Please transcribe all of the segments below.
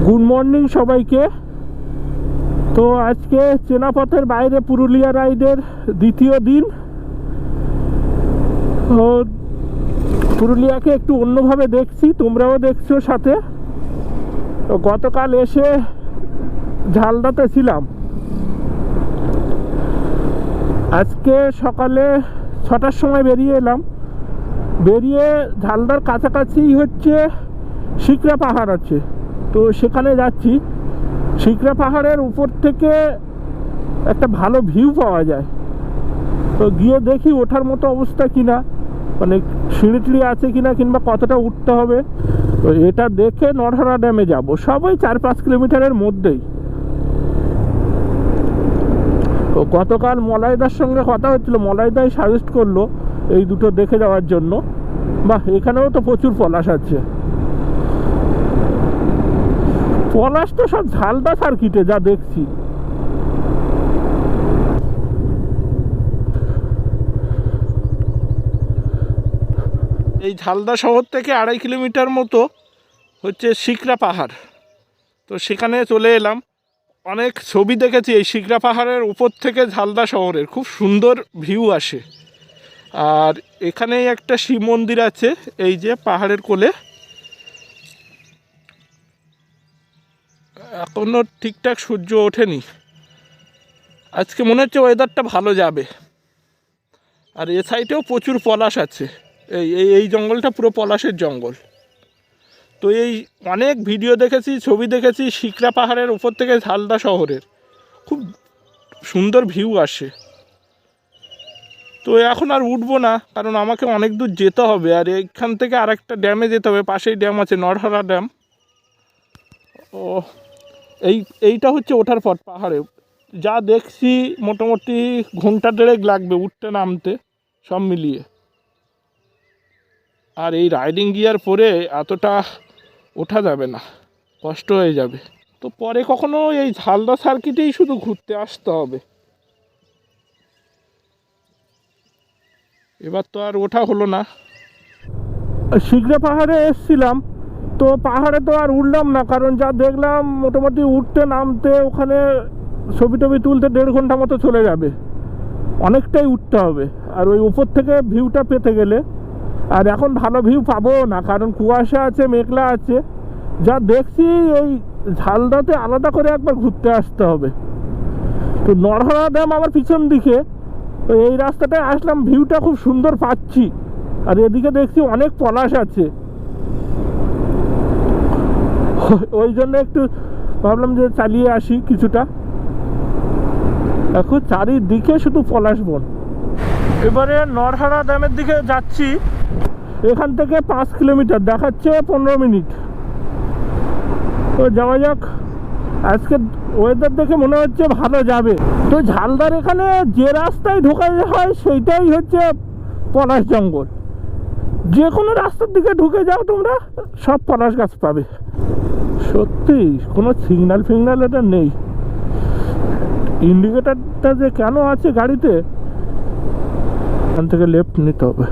Good morning সবাইকে। তো আজকে চেনাপথের বাইরে পুরুলিয়া রাইডের দ্বিতীয় দিন। পুরুলিয়াকে একটু অন্যভাবে দেখছি, তোমরাও দেখছো সাথে। তো গতকাল এসে ঝালদাতে ছিলাম, আজকে সকালে 6টার সময় বেরিয়ে এলাম। বেরিয়ে ঝালদার কাছাকাছি হচ্ছে শিকরা পাহাড় আছে, তো সেখানে যাচ্ছি। শিকরা পাহাড়ের উপর থেকে একটা ভালো ভিউ পাওয়া যায়, তো গিয়ে দেখি ওঠার মতো অবস্থা কিনা, মানে সিঁড়ি টিড়ি আছে কিনা, কিংবা কতটা উঠতে হবে। তো এটা দেখে নরহরা ড্যামে যাব, সবই 4-5 কিলোমিটারের মধ্যেই। তো গতকাল মলাইদার সঙ্গে কথা হচ্ছিল, মলাইদাই সাজেস্ট করলো এই দুটো দেখে যাওয়ার জন্য। বাহ, এখানেও তো প্রচুর পলাশ আছে। পলাশ তো সব ঝালদা সার্কিটে যা দেখছি। এই ঝালদা শহর থেকে 2.5 কিলোমিটার মতো হচ্ছে শিকরা পাহাড়। তো সেখানে চলে এলাম। অনেক ছবি দেখেছি এই শিকরা পাহাড়ের উপর থেকে ঝালদা শহরের, খুব সুন্দর ভিউ আসে। আর এখানেই একটা শিব মন্দির আছে, এই যে পাহাড়ের কোলে। এখনও ঠিকঠাক সূর্য ওঠেনি, আজকে মনে হচ্ছে ওয়েদারটা ভালো যাবে। আর এ সাইডেও প্রচুর পলাশ আছে, এই জঙ্গলটা পুরো পলাশের জঙ্গল। তো এই অনেক ভিডিও দেখেছি, ছবি দেখেছি শিকরা পাহাড়ের উপর থেকে ঝালদা শহরের, খুব সুন্দর ভিউ আসে। তো এখন আর উঠবো না, কারণ আমাকে অনেক দূর যেতে হবে। আর এইখান থেকে আরেকটা ড্যামে যেতে হবে, পাশেই ড্যাম আছে, নরহরা ড্যাম। ও এইটা হচ্ছে ওঠার পথ পাহাড়ে। যা দেখছি মোটামুটি ঘন্টা 1.5 লাগবে উঠতে নামতে সব মিলিয়ে। আর এই রাইডিং গিয়ার পরে এতটা ওঠা যাবে না, কষ্ট হয়ে যাবে। তো পরে কখনো এই ঝালদা সার্কিটেই শুধু ঘুরতে আসতে হবে, এবার তো আর ওঠা হলো না। শিকরা পাহাড়ে এসছিলাম, তো পাহাড়ে তো আর উঠলাম না, কারণ যা দেখলাম মোটামুটি উঠতে নামতে ওখানে ছবি টবি তুলতে 1.5 ঘন্টা মতো চলে যাবে, অনেকটাই উঠতে হবে। আর ওই উপর থেকে ভিউটা পেতে গেলে, আর এখন ভালো ভিউ পাবো না, কারণ কুয়াশা আছে, মেঘলা আছে। যা দেখছি এই ঝালদাতে আলাদা করে একবার ঘুরতে আসতে হবে। তো নরহরা ড্যাম আমার পিছন দিকে, তো এই রাস্তাটায় আসলাম, ভিউটা খুব সুন্দর পাচ্ছি। আর এদিকে দেখছি অনেক পলাশ আছে, ওই জন্য একটু ভাবলাম যে চালিয়ে আসি কিছুটা। এখন চারিদিকে শুধু পলাশ বন। এবারে নরহরা ড্যামের দিকে যাচ্ছি, এখান থেকে 5 কিলোমিটার, দেখাচ্ছে 15 মিনিট। তো যাওয়া যাক। আজকে ওয়েদার দেখে মনে হচ্ছে ভালো যাবে। তো ঝালদার এখানে যে রাস্তায় ঢোকা হয় সেইটাই হচ্ছে পলাশ জঙ্গল। যে কোনো রাস্তার দিকে ঢুকে যাও তোমরা, সব পলাশ গাছ পাবে। সত্যি কোনো সিগন্যাল ফিগন্যাল এটা নেই। ইন্ডিকেটারটা যে কেন আছে গাড়িতে, এখান থেকে লেফট নিতে হবে।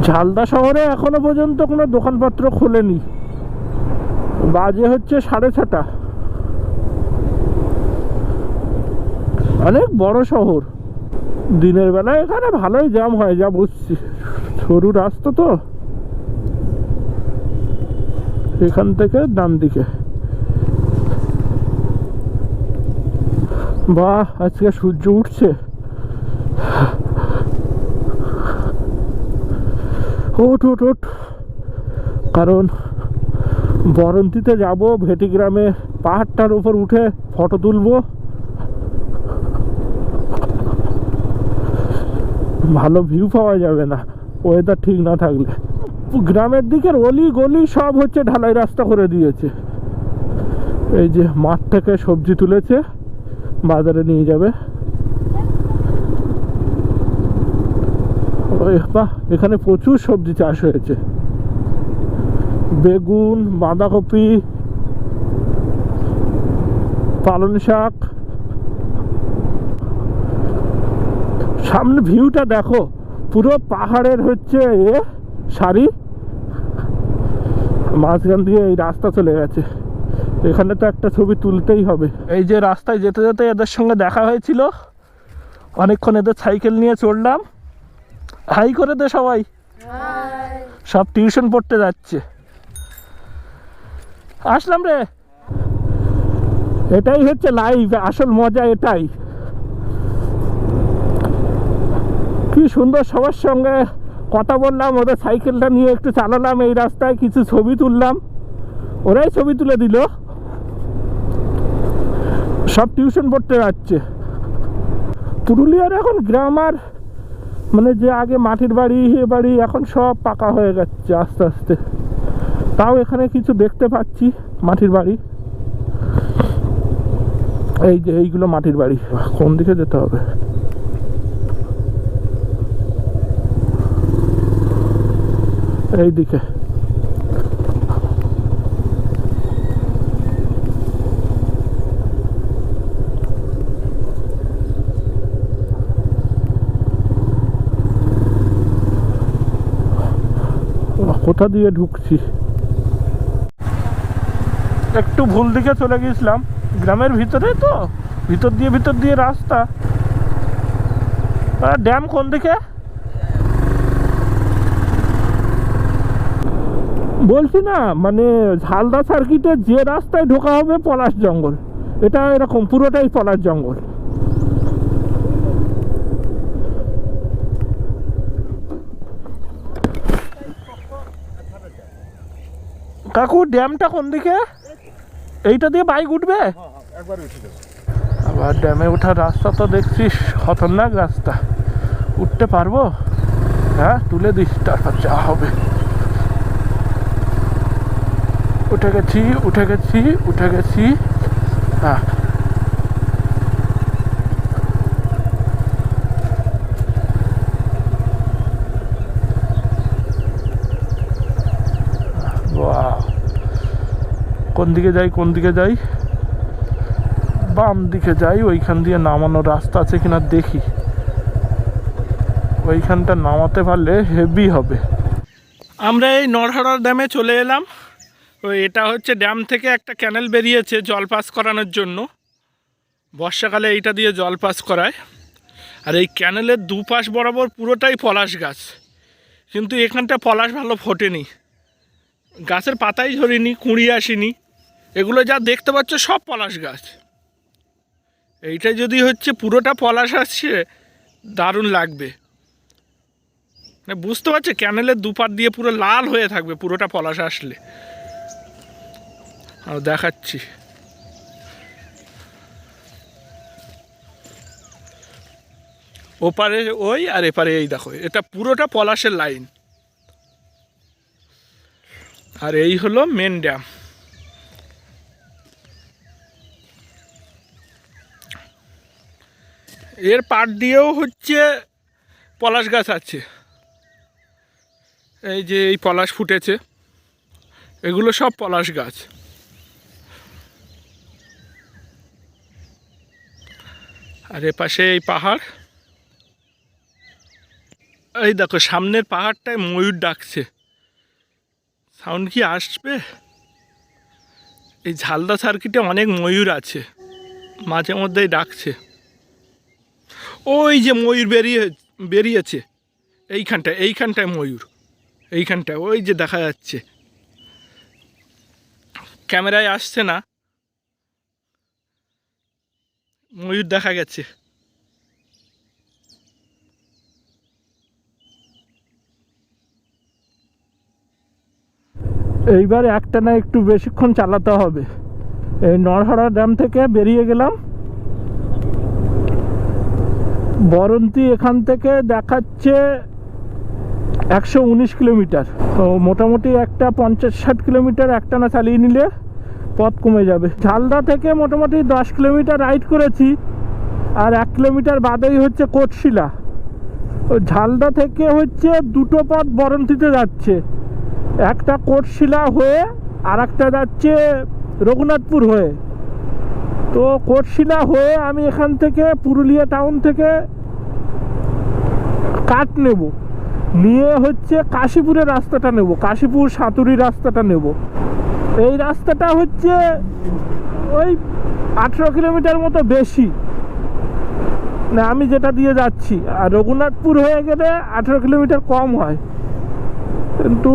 ঝালদা শহরে এখনো পর্যন্ত কোনো দোকানপত্র খোলেনি, বাজে হচ্ছে 6:30। অনেক বড় শহর, দিনের বেলা এখানে ভালোই জ্যাম হয় যা বুঝছি, সরু রাস্তা তো। এখান থেকে ডান দিকে। বাহ, আজকে সূর্য উঠছে। ওঠ ওঠ ওঠ, কারণ বরন্তিতে যাব, ভেটিগ্রামে পাহাড়টার উপর উঠে ফটো তুলবো। ভালো ভিউ পাওয়া যাবে না ওয়েদার ঠিক না থাকলে। গ্রামের দিকের অলি গলি সব হচ্ছে ঢালাই রাস্তা করে দিয়েছে। এই যে মাঠ থেকে সবজি তুলেছে, বাজারে নিয়ে যাবে। বাহ, এখানে প্রচুর সবজি চাষ হয়েছে, বেগুন, বাঁধাকপি, পালং শাক। সামনে ভিউটা দেখো, পুরো পাহাড়ের হচ্ছে সারি। মাঝখান দিয়ে এই রাস্তা চলে গেছে, এখানে তো একটা ছবি তুলতেই হবে। এই যে রাস্তায় যেতে যেতে এদের সঙ্গে দেখা হয়েছিল, অনেকক্ষণ এদের সাইকেল নিয়ে চড়লাম। হাই করে দে সবাই, সব টিউশন পড়তে যাচ্ছে। আসলাম রে, এটাই হচ্ছে লাইভ, আসল মজা এটাই। কি সুন্দর সবার সঙ্গে কথা বললাম, ওদের সাইকেলটা নিয়ে একটু চালালাম এই রাস্তায়, কিছু ছবি তুললাম, ওরাই ছবি তুলে দিল। সব টিউশন পড়তে যাচ্ছে। পুরুলিয়ার এখন গ্রাম আর মানে যে আগে মাটির বাড়ি এ বাড়ি এখন সব পাকা হয়ে যাচ্ছে আস্তে আস্তে। তাও এখানে কিছু দেখতে পাচ্ছি মাটির বাড়ি, এই যে এইগুলো মাটির বাড়ি। কোন দিকে যেতে হবে? এই দিকে। কোথা দিয়ে ঢুকছি? একটু ভুল দিকে চলে গিয়েছিলাম, গ্রামের ভিতরে তো, ভিতর দিয়ে রাস্তা। ড্যাম কোন দিকে বলছি না, মানে ঝালদা সার্কিটে যে রাস্তায় ঢোকা হবে পলাশ জঙ্গল, এটা এরকম পুরোটাই পলাশ জঙ্গল। কাকু ড্যামটা কোন দিকে? এইটা দিয়ে বাইক উঠবে? আবার ড্যামে ওঠার রাস্তা তো দেখছিস খতরনাক রাস্তা, উঠতে পারবো? হ্যাঁ তুলে দিস, তারপর যা হবে। উঠে গেছি। হ্যাঁ কোন দিকে যাই? বাম দিকে যাই, ওইখান দিয়ে নামানোর রাস্তা আছে কিনা দেখি। ওইখানটা নামাতে পারলে হেভি হবে। আমরা এই নরহাড়া ড্যামে চলে এলাম। এটা হচ্ছে ড্যাম থেকে একটা ক্যানেল বেরিয়েছে জল পাস করানোর জন্য, বর্ষাকালে এইটা দিয়ে জল পাস করায়। আর এই ক্যানেলের দুপাশ বরাবর পুরোটাই পলাশ গাছ, কিন্তু এখানটা পলাশ ভালো ফোটেনি, গাছের পাতাই ঝরিনি, কুঁড়ি আসেনি। এগুলো যা দেখতে পাচ্ছ সব পলাশ গাছ। এইটা যদি হচ্ছে পুরোটা পলাশ আসছে, দারুণ লাগবে। মানে বুঝতে পারছি ক্যানেলের দুপার দিয়ে পুরো লাল হয়ে থাকবে পুরোটা পলাশ আসলে। আর দেখাচ্ছি, ওপারে ওই আর এপারে এই দেখো, এটা পুরোটা পলাশের লাইন। আর এই হলো মেন ড্যাম। এর পাড় দিয়েও হচ্ছে পলাশ গাছ আছে, এই যে এই পলাশ ফুটেছে, এগুলো সব পলাশ গাছ। আর এপাশে এই পাহাড়, এই দেখো সামনের পাহাড়টায় ময়ূর ডাকছে, সাউন্ড কি আসবে? এই ঝালদা সার্কিটে অনেক ময়ূর আছে, মাঝে মধ্যেই ডাকছে। ওই যে ময়ূর বেরিয়েছে এইখানটায় ময়ূর, এইখানটায় ওই যে দেখা যাচ্ছে, ক্যামেরায় আসছে না, ময়ূর দেখা গেছে। এইবার একটা না একটু বেশিক্ষণ চালাতে হবে। এই নরহাড়া ড্যাম থেকে বেরিয়ে গেলাম, বরন্তী এখান থেকে দেখাচ্ছে 119 কিলোমিটার। তো মোটামুটি একটা 50-60 কিলোমিটার একটা না চালিয়ে নিলে পথ কমে যাবে। ঝালদা থেকে মোটামুটি 10 কিলোমিটার রাইড করেছি, আর 1 কিলোমিটার বাদেই হচ্ছে কোটশিলা। ঝালদা থেকে হচ্ছে দুটো পথ বরন্তীতে যাচ্ছে, একটা কোটশিলা হয়ে আর একটা যাচ্ছে রঘুনাথপুর হয়ে। তো কোটশিলা হয়ে আমি এখান থেকে পুরুলিয়া টাউন থেকে কাঠ নেব, নিয়ে হচ্ছে কাশীপুরের রাস্তাটা নেব, কাশীপুর সাঁতুরি রাস্তাটা নেব। এই রাস্তাটা হচ্ছে ওই 18 কিলোমিটার মতো বেশি না আমি যেটা দিয়ে যাচ্ছি, আর রঘুনাথপুর হয়ে গেলে 18 কিলোমিটার কম হয়। কিন্তু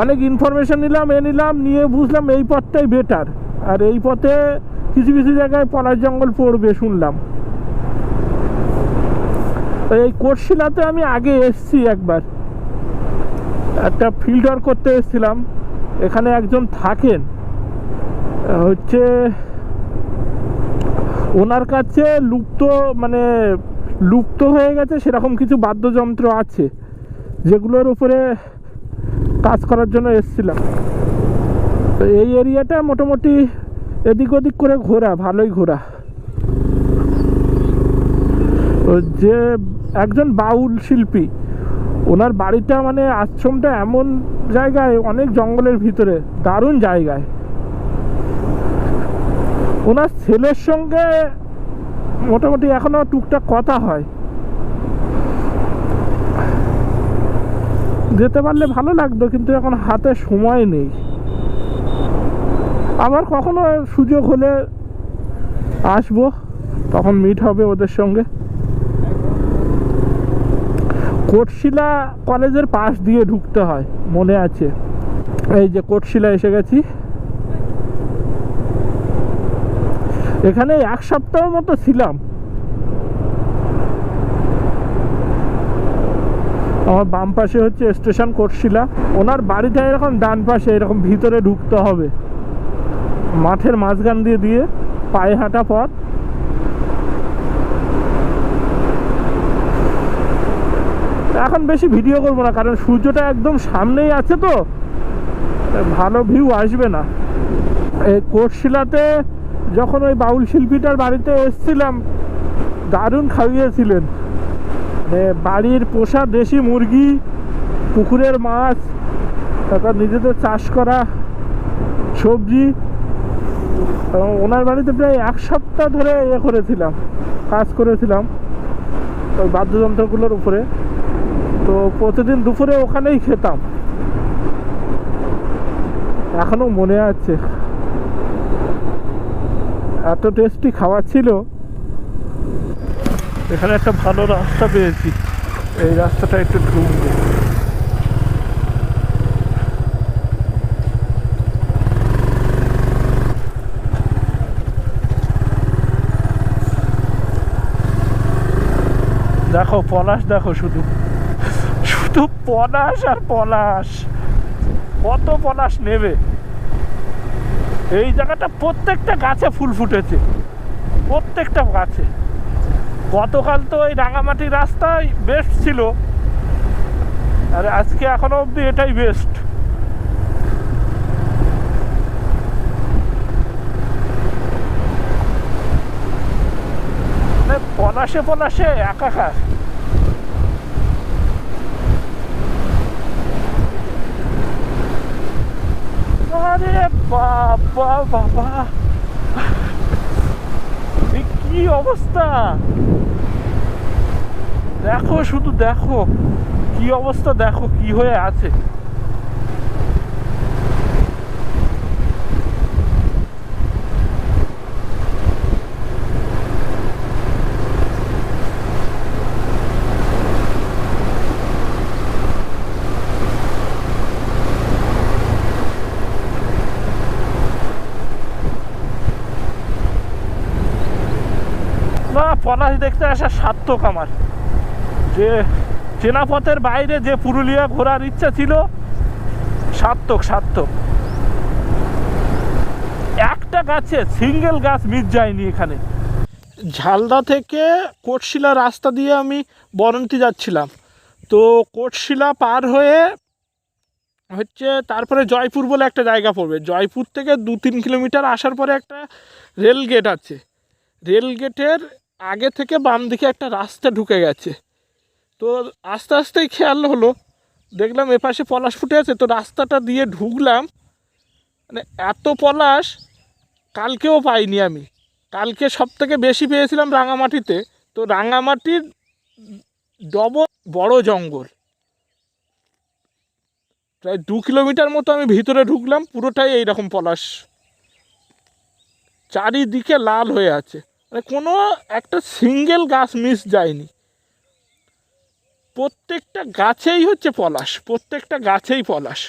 অনেক ইনফরমেশন নিলাম নিয়ে বুঝলাম এই পথটাই বেটার। আর এই পথে কিছু কিছু জায়গায় পলাশ জঙ্গল পড়বে শুনলাম। এই কোটশিলাতে আমি আগে এসছি একবার, একটা ফিল্ড ওয়ার্ক করতে এসেছিলাম। এখানে একজন থাকেন, হচ্ছে ওনার কাছে লুপ্ত হয়ে গেছে সেরকম কিছু বাদ্যযন্ত্র আছে, যেগুলোর উপরে কাজ করার জন্য এসেছিলাম। তো এই এরিয়াটা মোটামুটি এদিক ওদিক করে ঘোরা, ভালোই ঘোরা। যে একজন বাউল শিল্পী, ওনার বাড়িটা মানে আশ্রমটা এমন জায়গায়, অনেক জঙ্গলের ভিতরে, দারুণ জায়গায়। ওনার ছেলের সঙ্গে মোটামুটি এখনো টুকটাক কথা হয়, যেতে পারলে ভালো লাগতো, কিন্তু এখন হাতে সময় নেই। আবার কখনো সুযোগ হলে আসবো, তখন মিট হবে ওদের সঙ্গে। কোটশিলা কলেজের পাশ দিয়ে ঢুকতে হয় মনে আছে। এই যে কোটশিলা এসে গেছি। এখানে 1 সপ্তাহ মতো ছিলাম। আমার বাম পাশে হচ্ছে স্টেশন কোটশিলা, ওনার বাড়িটা এরকম ডান পাশে, এরকম ভিতরে ঢুকতে হবে, মাঠের মাঝখান দিয়ে পায়ে হাঁটা পথ। এখন বেশি ভিডিও করবো না, কারণ সূর্যটা একদম সামনেই আছে, তো ভালো ভিউ আসবে না। এই কোটশিলাতে যখন ওই বাউল শিল্পীটার বাড়িতে এসেছিলাম, দারুণ খাইয়েছিলেন। বাড়ির পোষা দেশি মুরগি, পুকুরের মাছ, তারপর নিজেদের চাষ করা সবজি। ওনার বাড়িতে প্রায় 1 সপ্তাহ ধরে কাজ করেছিলাম ওই বাদ্যযন্ত্রগুলোর উপরে। তো প্রতিদিন দুপুরে ওখানেই খেতাম, এখনো মনে আছে, এত টেস্টি খাবার ছিল। এখানে একটা ভালো রাস্তা পেয়েছি, এই রাস্তাটা একটু ঢুকবো। দেখো পলাশ, দেখো শুধু শুধু পলাশ আর পলাশ, কত পলাশ নেবে। এই জায়গাটা প্রত্যেকটা গাছে ফুল ফুটেছে, প্রত্যেকটা গাছে। গতকাল তো ওই রাঙামাটি রাস্তায় বেস্ট ছিল, আর আজকে এখনো অবধি এটাই বেস্ট। পলাশে পলাশে একাকার। আরে বাবা বাবা, কি অবস্থা দেখো, শুধু দেখো কি অবস্থা, দেখো কি হয়ে আছে। না, পলাশ দেখতে আসা সার্থক আমার। যে চেনা পথের বাইরে যে পুরুলিয়া ঘোরার ইচ্ছা ছিল, সার্থক সার্থক। একটা গাছে সিঙ্গেল গাছ মিস যায়নি এখানে। ঝালদা থেকে কোটশিলা রাস্তা দিয়ে আমি বরন্তি যাচ্ছিলাম, তো কোটশিলা পার হয়ে হচ্ছে তারপরে জয়পুর বলে একটা জায়গা পড়বে। জয়পুর থেকে 2-3 কিলোমিটার আসার পরে একটা রেল গেট আছে, রেল গেটের আগে থেকে বাম দিকে একটা রাস্তা ঢুকে গেছে। তো আস্তে আস্তেই খেয়াল হলো, দেখলাম এপাশে পলাশ ফুটে আছে, তো রাস্তাটা দিয়ে ঢুকলাম। মানে এত পলাশ কালকেও পাইনি আমি। কালকে সব থেকে বেশি পেয়েছিলাম রাঙামাটিতে। তো রাঙামাটির ডবল বড় জঙ্গল, প্রায় 2 কিলোমিটার মতো আমি ভিতরে ঢুকলাম, পুরোটাই এইরকম পলাশ, চারিদিকে লাল হয়ে আছে, মানে কোনো একটা সিঙ্গেল গাছ মিস যায়নি, প্রত্যেকটা গাছেই হচ্ছে পলাশ, প্রত্যেকটা গাছেই পলাশ।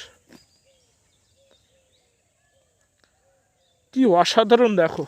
কি অসাধারণ দেখো।